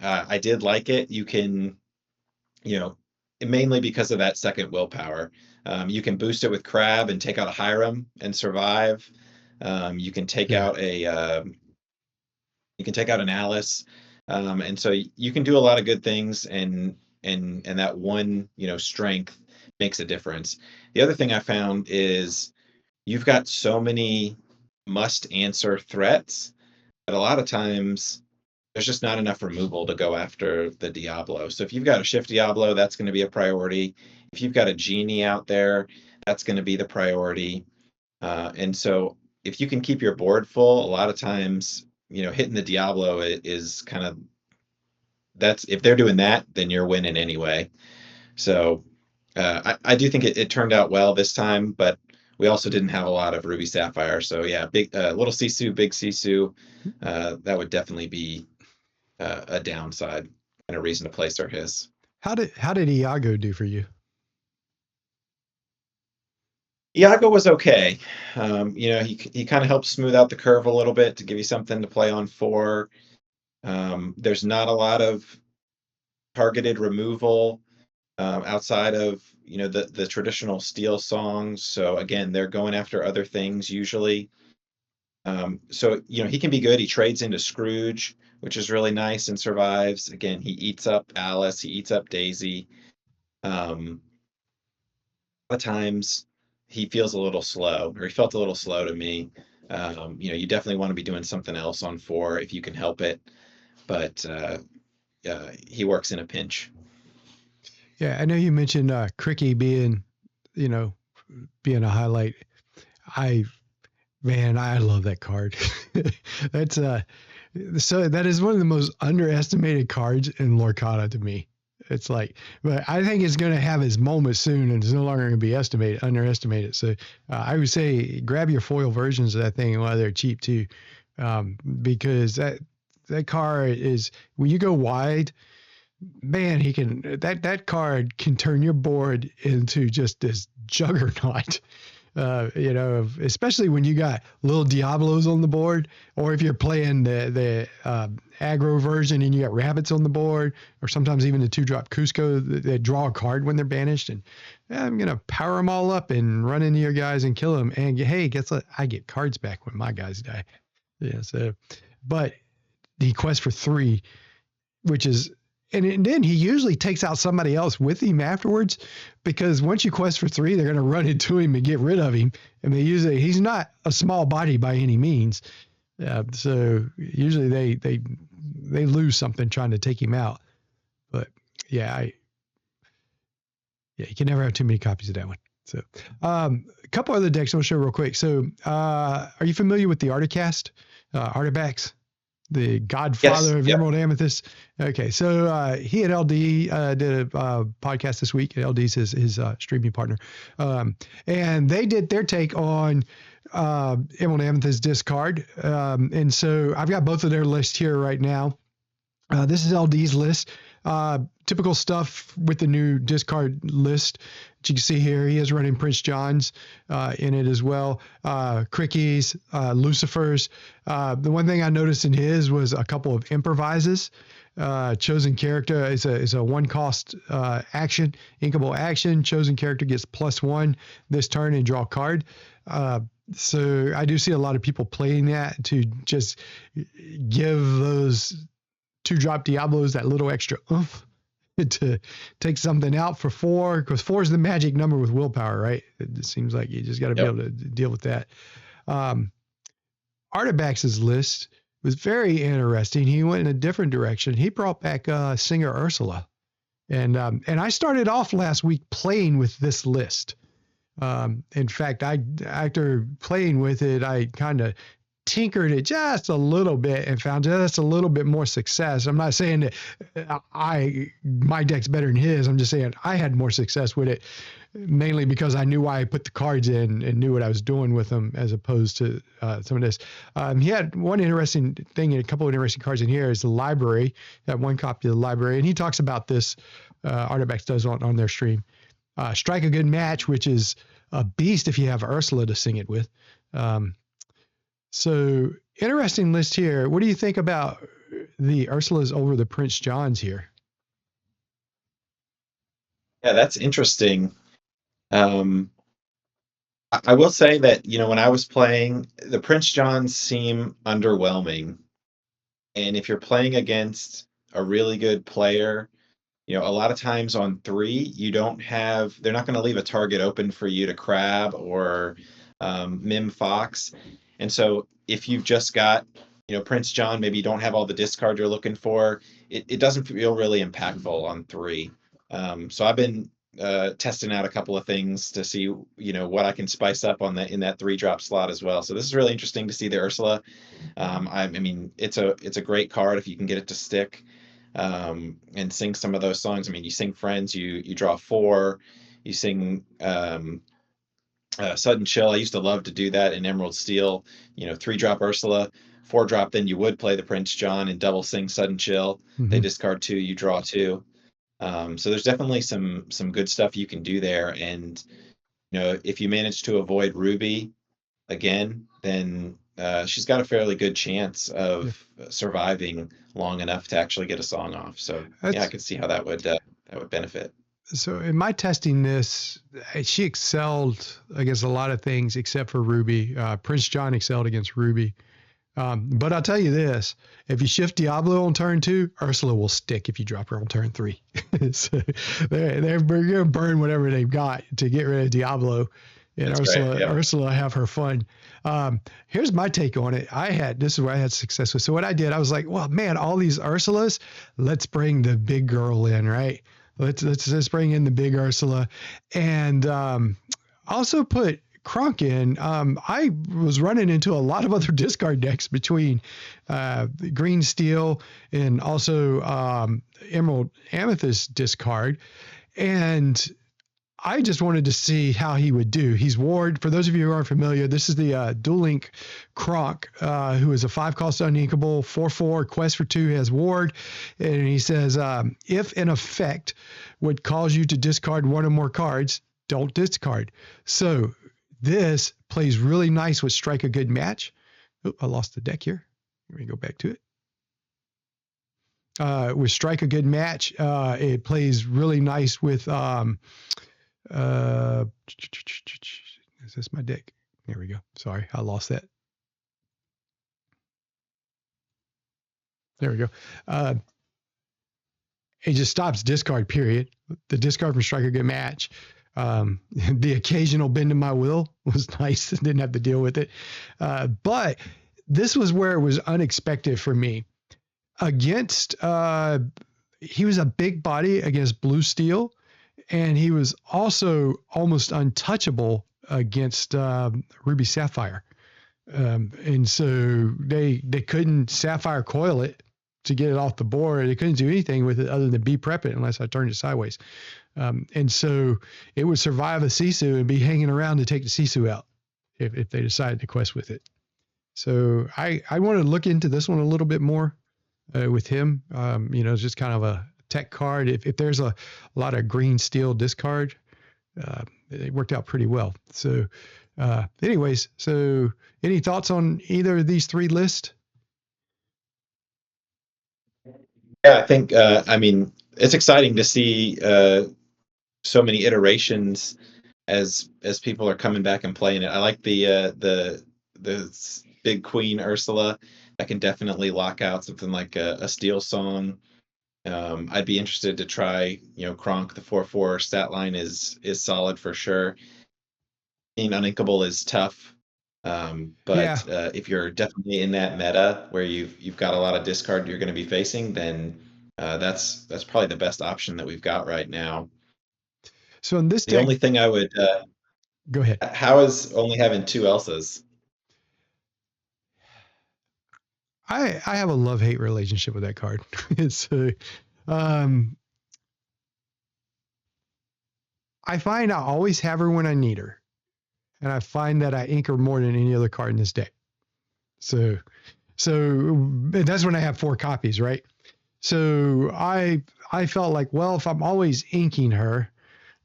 I did like it. You can, mainly because of that second willpower. You can boost it with Crab and take out a Hiram and survive. You can take out an Alice. And so you can do a lot of good things, and that one, strength makes a difference. The other thing I found is you've got so many must answer threats that a lot of times there's just not enough removal to go after the Diablo. So if you've got a Shift Diablo, that's going to be a priority. If you've got a Genie out there, that's going to be the priority. And so if you can keep your board full, a lot of times, hitting the Diablo is kind of, that's, if they're doing that, then you're winning anyway. So I do think it turned out well this time, but we also didn't have a lot of Ruby Sapphire. So yeah, big little Sisu, big Sisu, that would definitely be a downside and a reason to place our Hiss. How did Iago do for you? Iago was okay. He kind of helps smooth out the curve a little bit to give you something to play on 4. There's not a lot of targeted removal outside of the traditional steel songs. So again, they're going after other things usually. So he can be good. He trades into Scrooge, which is really nice, and survives. Again, he eats up Alice. He eats up Daisy. Um, a lot of times he feels a little slow, or he felt a little slow to me. You definitely want to be doing something else on 4 if you can help it, but he works in a pinch. Yeah, I know you mentioned Cricky being, you know, being a highlight. I I love that card. That's so that is one of the most underestimated cards in Lorcana to me. It's like, but I think it's going to have its moment soon, and it's no longer going to be underestimated. So I would say grab your foil versions of that thing while they're cheap too, because that card is, when you go wide, man, that card can turn your board into just this juggernaut. Especially when you got little Diablos on the board, or if you're playing the aggro version and you got rabbits on the board, or sometimes even the 2-drop Cusco that draw a card when they're banished, and I'm gonna power them all up and run into your guys and kill them. And hey, guess what? I get cards back when my guys die. Yeah. So, but the quest for 3, which is, and then he usually takes out somebody else with him afterwards, because once you quest for 3, they're going to run into him and get rid of him. And he's not a small body by any means. So usually they lose something trying to take him out. But yeah, you can never have too many copies of that one. So a couple other decks I'll show real quick. So are you familiar with the Articast, Artifacts? The godfather of Emerald Amethyst. Okay, so he at LD did a podcast this week. LD's his streaming partner, and they did their take on Emerald Amethyst Discard. And so I've got both of their lists here right now. This is LD's list. Typical stuff with the new discard list that you can see here. He is running Prince John's in it as well. Crickies, Lucifers. The one thing I noticed in his was a couple of improvises. Chosen character is a 1 cost action, inkable action. Chosen character gets +1 this turn and draw a card. So I do see a lot of people playing that to just give those 2-drop Diablos that little extra oomph to take something out for 4, because 4 is the magic number with willpower, right? It seems like you just got to be able to deal with that. Artifacts' list was very interesting. He went in a different direction. He brought back Singer Ursula, and I started off last week playing with this list. In fact, after playing with it, I kind of tinkered it just a little bit and found just a little bit more success. I'm not saying that my deck's better than his. I'm just saying I had more success with it, mainly because I knew why I put the cards in and knew what I was doing with them, as opposed to some of this. He had one interesting thing, and a couple of interesting cards in here is the library. That 1 copy of the library, and he talks about this. Artifacts does on their stream. Strike a good match, which is a beast if you have Ursula to sing it with. So interesting list here. What do you think about the Ursulas over the Prince Johns here? Yeah, that's interesting. I will say that, when I was playing, the Prince Johns seem underwhelming. And if you're playing against a really good player, a lot of times on 3, they're not gonna leave a target open for you to crab or, mim fox. And so if you've just got, Prince John, maybe you don't have all the discard you're looking for, it doesn't feel really impactful on 3. So I've been, testing out a couple of things to see, what I can spice up in that 3-drop slot as well. So this is really interesting to see the Ursula. I mean, it's a great card if you can get it to stick, and sing some of those songs. I mean, you sing Friends, you draw 4, you sing Sudden Chill. I used to love to do that in Emerald Steel. 3-drop Ursula, 4-drop. Then you would play the Prince John and double sing Sudden Chill. They Mm-hmm. discard 2, you draw 2. So there's definitely some good stuff you can do there. And if you manage to avoid Ruby again, then she's got a fairly good chance Yeah. of surviving long enough to actually get a song off. So yeah, I That's could see how that would benefit. so in my testing this, she excelled against a lot of things except for Ruby. Prince John excelled against Ruby. But I'll tell you this, if you shift Diablo on turn 2, Ursula will stick if you drop her on turn 3. So they're going to burn whatever they've got to get rid of Diablo. And That's right. Yeah. Ursula have her fun. Here's my take on it. This is where I had success with. So what I did, I was like, well, man, all these Ursulas, let's bring the big girl in, right? Let's just bring in the big Ursula. And also put Kronk in. I was running into a lot of other discard decks between Green Steel and also Amethyst Discard. And I just wanted to see how he would do. He's Ward. For those of you who aren't familiar, this is the Dual Link Kronk, who is a 5-cost uninkable, 4/4, quest for 2, has Ward. And he says, if an effect would cause you to discard one or more cards, don't discard. So this plays really nice with Strike a Good Match. Oh, I lost the deck here. Let me go back to it. With Strike a Good Match, it plays really nice with is this my deck? There we go. Sorry, I lost that. There we go. It just stops discard, period. The discard from Strike a Good Match. The occasional bend of my will was nice. Didn't have to deal with it. But this was where it was unexpected for me. Against, he was a big body against Blue Steel. And he was also almost untouchable against Ruby Sapphire. And so they couldn't Sapphire Coil it to get it off the board. They couldn't do anything with it other than be prep it unless I turned it sideways. And so it would survive a Sisu and be hanging around to take the Sisu out if they decided to quest with it. So I want to look into this one a little bit more with him. It's just kind of a tech card. If there's a lot of Green Steel discard, it worked out pretty well. So anyways, so any thoughts on either of these 3 lists? Yeah, I think I mean, it's exciting to see so many iterations as people are coming back and playing it. I like the big Queen Ursula. That can definitely lock out something like a Steel Song. I'd be interested to try, Kronk. The 4/4 stat line is solid for sure. Being uninkable is tough, Yeah. but if you're definitely in that meta where you've got a lot of discard you're going to be facing, then that's probably the best option that we've got right now. So in this The deck, only thing I would go ahead. how is only having 2 Elsas? I have a love-hate relationship with that card. So I find I always have her when I need her. And I find that I ink her more than any other card in this deck. So that's when I have 4 copies, right? So I felt like, well, if I'm always inking her,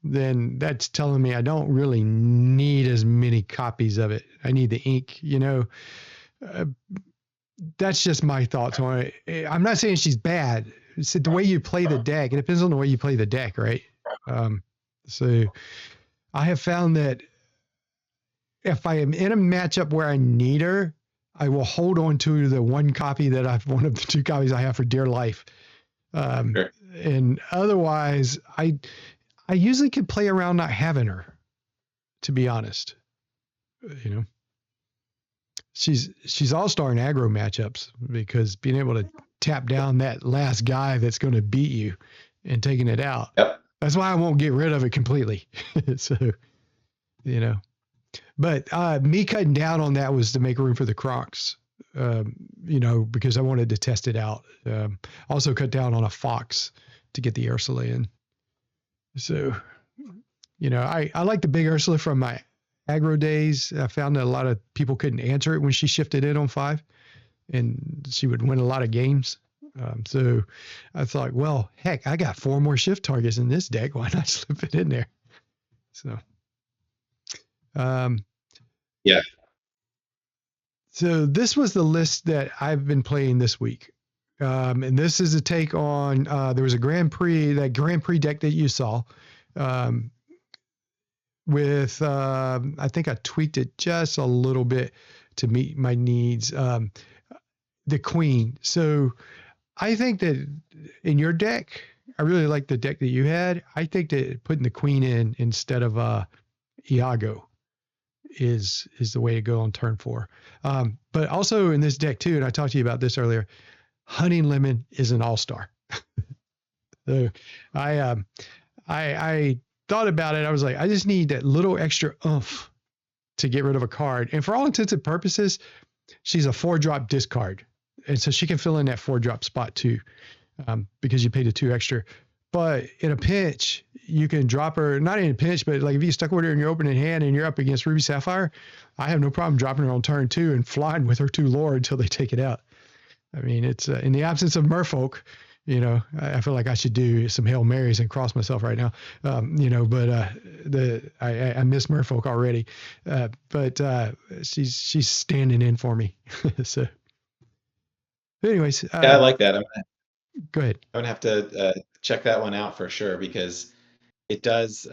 then that's telling me I don't really need as many copies of it. I need the ink, that's just my thoughts on it. I'm not saying she's bad. It's the way you play the deck. It depends on the way you play the deck, right? So I have found that if I am in a matchup where I need her, I will hold on to the one copy one of the two copies I have for dear life. Sure. And otherwise, I usually could play around not having her, to be honest. You know, she's all-star in aggro matchups because being able to tap down that last guy that's going to beat you and taking it out. Yep. That's why I won't get rid of it completely. So, you know, but me cutting down on that was to make room for the Crocs, you know, because I wanted to test it out. Also cut down on a Fox to get the Ursula in. So, you know, I like the big Ursula from my aggro days. I found that a lot of people couldn't answer it when she shifted in on 5, and she would win a lot of games. So I thought, well, heck, I got 4 more shift targets in this deck. Why not slip it in there? So, Yeah. So this was the list that I've been playing this week. And this is a take on, there was a Grand Prix deck that you saw, with, I think I tweaked it just a little bit to meet my needs. The Queen. So I think that in your deck, I really like the deck that you had. I think that putting the Queen in instead of Iago is the way to go on turn 4. But also in this deck too, and I talked to you about this earlier, Hunting Lemon is an all-star. So I thought about it. I was like, I just need that little extra oomph to get rid of a card. And for all intents and purposes, she's a 4-drop discard. And so she can fill in that 4-drop spot too, because you paid the 2 extra. But in a pinch, you can drop her, not in a pinch, but like if you stuck with her in your opening hand and you're up against Ruby Sapphire, I have no problem dropping her on turn 2 and flying with her 2 lore until they take it out. I mean, it's in the absence of Merfolk, you know, I feel like I should do some Hail Marys and cross myself right now, you know, but I miss Merfolk already. But she's standing in for me. So anyways. Yeah, I like that. Go ahead. I'm gonna have to check that one out for sure, because it does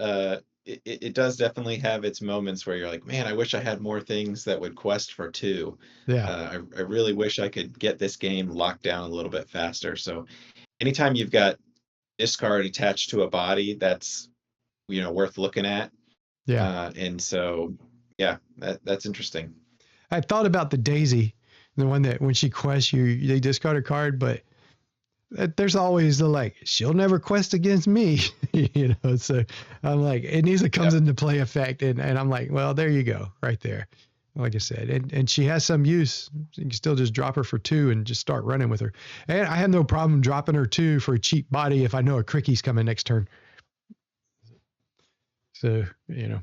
it does definitely have its moments where you're like, man, I wish I had more things that would quest for 2. Yeah. I really wish I could get this game locked down a little bit faster. So anytime you've got discard attached to a body, that's, you know, worth looking at. Yeah. And so yeah, that's interesting. I thought about the Daisy, the one that when she quests you, they discard a card, but there's always the like, she'll never quest against me, you know. So I'm like, it needs a comes into play effect, and I'm like, well, there you go, right there. Like I said, and she has some use. You can still just drop her for 2 and just start running with her. And I have no problem dropping her 2 for a cheap body if I know a Cricky's coming next turn. So, you know.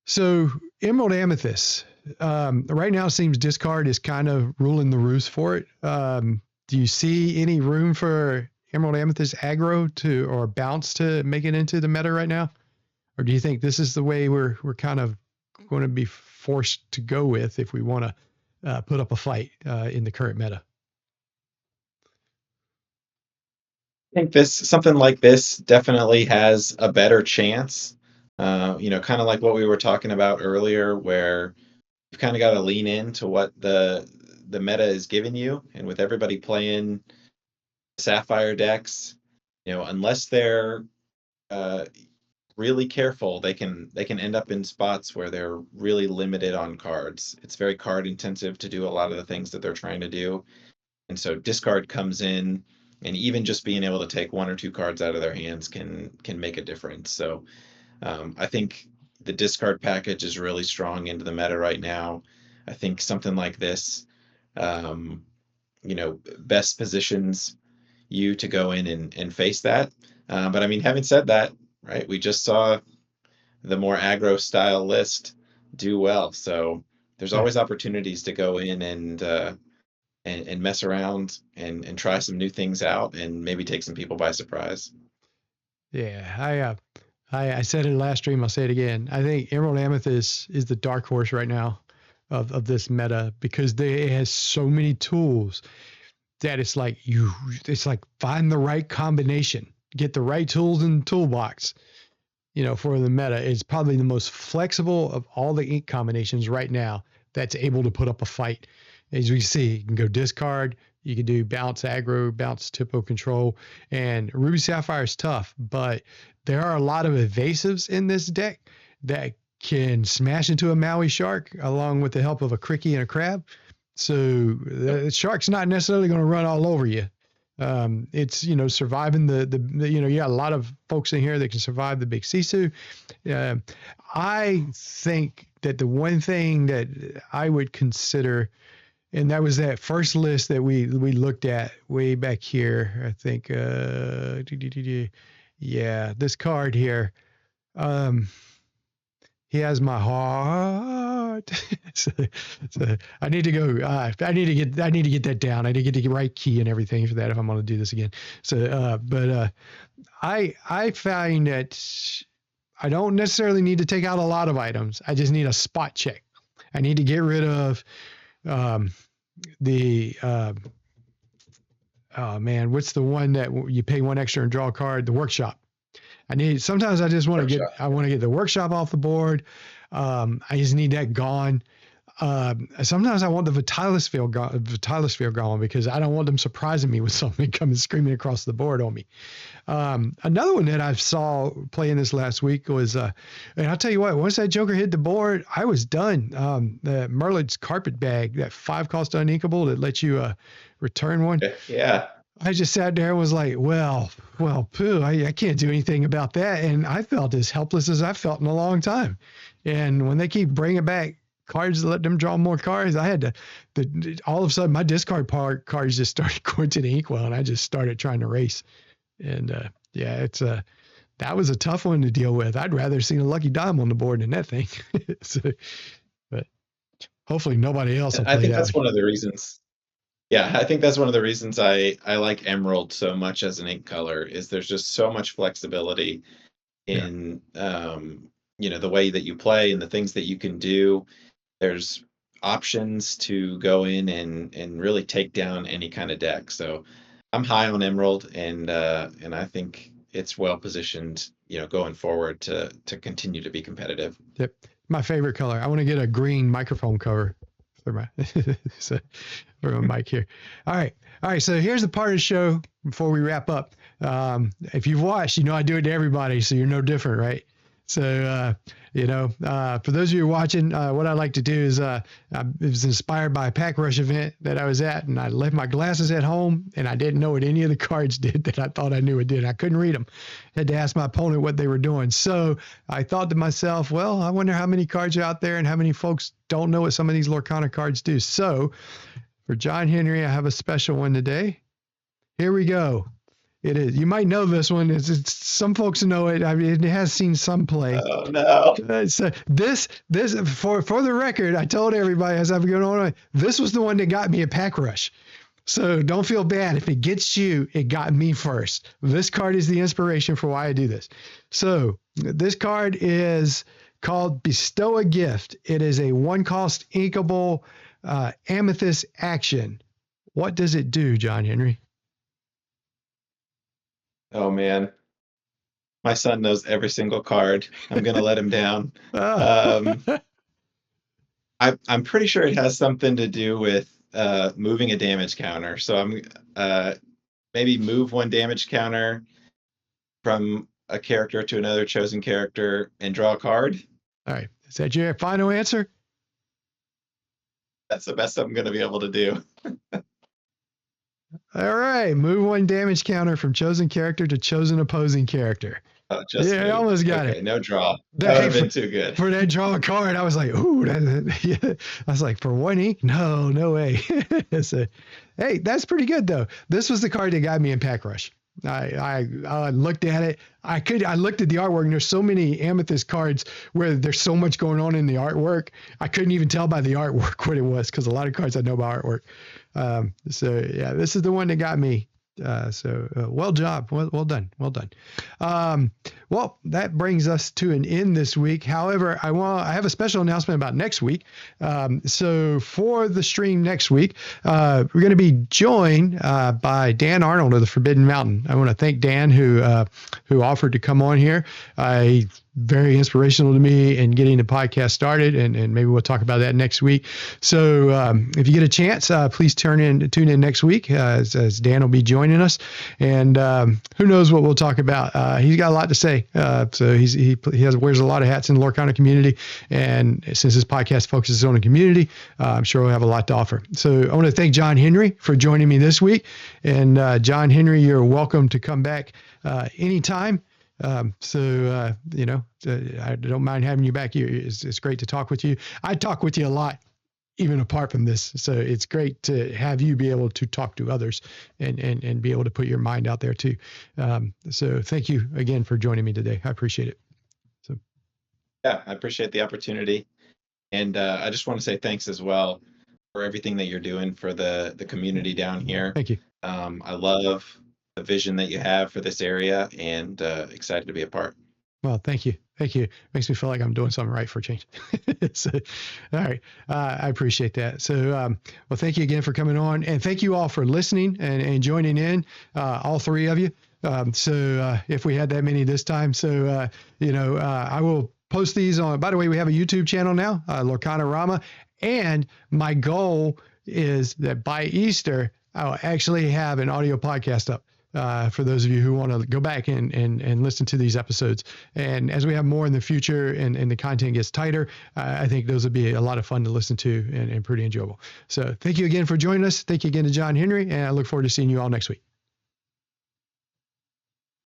So Emerald Amethyst, right now seems discard is kind of ruling the roost for it. Do you see any room for Emerald Amethyst aggro or bounce to make it into the meta right now? Or do you think this is the way we're kind of going to be forced to go with if we want to put up a fight in the current meta? I think something like this definitely has a better chance. You know, kind of like what we were talking about earlier, where you've kind of got to lean into what the meta is giving you, and with everybody playing Sapphire decks, you know, unless they're really careful, they can end up in spots where they're really limited on cards. It's very card intensive to do a lot of the things that they're trying to do, and so discard comes in, and even just being able to take 1 or 2 cards out of their hands can make a difference. So I think the discard package is really strong into the meta right now. I think something like this, you know, best positions you to go in and face that. But I mean, having said that, right, we just saw the more aggro style list do well. So there's Yeah. always opportunities to go in and mess around and try some new things out and maybe take some people by surprise. Yeah. I said it last stream. I'll say it again. I think Emerald Amethyst is the dark horse right now of this meta because it has so many tools that it's like find the right combination, get the right tools in the toolbox, you know, for the meta. It's probably the most flexible of all the ink combinations right now that's able to put up a fight. As we see, you can go discard, you can do bounce aggro, bounce typo control, and Ruby Sapphire is tough, but there are a lot of evasives in this deck that can smash into a Maui Shark along with the help of a Cricky and a Crab. So the Shark's not necessarily going to run all over you. It's, surviving the you got a lot of folks in here that can survive the big Sisu. I think that the one thing that I would consider, and that was that first list that we looked at way back here, I think, yeah, this card here. He has my heart. so I need to go. I need to get that down. I need to get the right key and everything for that if I'm going to do this again. So, I find that I don't necessarily need to take out a lot of items. I just need a spot check. I need to get rid of oh man, what's the one that you pay one extra and draw a card? The workshop. Sometimes I just want to get the workshop off the board. I just need that gone. Sometimes I want the Vitalis Sphere gone because I don't want them surprising me with something coming screaming across the board on me. Another one that I saw playing this last week was, and I'll tell you what, once that Joker hit the board, I was done. The Merlin's Carpet Bag, that 5-cost uninkable that lets you return one. Yeah. I just sat there and was like, well, poo, I can't do anything about that. And I felt as helpless as I felt in a long time. And when they keep bringing back cards to let them draw more cards, I had to, all of a sudden my discard cards just started going to the inkwell and I just started trying to race. And that was a tough one to deal with. I'd rather seen a Lucky Dime on the board than that thing. But hopefully nobody else will play that. I think that's one of the reasons. Yeah, I think that's one of the reasons I like Emerald so much as an ink color is there's just so much flexibility in the way that you play and the things that you can do. There's options to go in and really take down any kind of deck. So I'm high on Emerald and I think it's well positioned, going forward to continue to be competitive. Yep. My favorite color. I want to get a green microphone cover for my for my mic here. All right. So here's the part of the show before we wrap up. If you've watched, I do it to everybody, so you're no different, right? So, for those of you watching, what I like to do is, I was inspired by a Pack Rush event that I was at, and I left my glasses at home, and I didn't know what any of the cards did that I thought I knew it did. I couldn't read them. I had to ask my opponent what they were doing. So I thought to myself, well, I wonder how many cards are out there and how many folks don't know what some of these Lorcana cards do. So for John Henry, I have a special one today. Here we go. It is. You might know this one. It's some folks know it. I mean, it has seen some play. Oh no! So this for the record, I told everybody as I've been going on. This was the one that got me a Pack Rush. So don't feel bad if it gets you. It got me first. This card is the inspiration for why I do this. So this card is called Bestow a Gift. It is a 1-cost inkable amethyst action. What does it do, John Henry? Oh man, my son knows every single card. I'm gonna let him down. I'm pretty sure it has something to do with moving a damage counter. So I'm maybe move one damage counter from a character to another chosen character and draw a card. All right, is that your final answer? That's the best I'm gonna be able to do. All right, move one damage counter from chosen character to chosen opposing character. I almost got it. No draw. That would have been too good. For that draw card, I was like, ooh, I was like, for 1 ink? No way. So, hey, that's pretty good though. This was the card that got me in Pack Rush. I looked at it. I looked at the artwork, and there's so many Amethyst cards where there's so much going on in the artwork. I couldn't even tell by the artwork what it was because a lot of cards I know about artwork. So yeah, this is the one that got me. Well job. Well done. Well, that brings us to an end this week. However, I have a special announcement about next week. So for the stream next week, we're going to be joined by Dan Arnold of the Forbidden Mountain. I want to thank Dan who offered to come on here. very inspirational to me in getting the podcast started, and maybe we'll talk about that next week. So if you get a chance, please tune in next week as Dan will be joining us, and who knows what we'll talk about. He's got a lot to say. So he wears a lot of hats in the Lorcana community, and since this podcast focuses on the community, I'm sure we'll have a lot to offer. So I want to thank John Henry for joining me this week, and John Henry, you're welcome to come back anytime. I don't mind having you back here. It's great to talk with you. I talk with you a lot, even apart from this. So it's great to have you be able to talk to others and be able to put your mind out there too. So thank you again for joining me today. I appreciate it. So Yeah, I appreciate the opportunity. And I just want to say thanks as well for everything that you're doing for the community down here. thank you. I love the vision that you have for this area, and excited to be a part. Well, thank you. Thank you. Makes me feel like I'm doing something right for a change. So, all right. I appreciate that. So, well, thank you again for coming on, and thank you all for listening and joining in, all three of you. If we had that many this time, I will post these on, by the way, we have a YouTube channel now, Lorcanarama, and my goal is that by Easter, I'll actually have an audio podcast up. For those of you who want to go back and listen to these episodes. And as we have more in the future and the content gets tighter, I think those would be a lot of fun to listen to and pretty enjoyable. So thank you again for joining us. Thank you again to John Henry, and I look forward to seeing you all next week.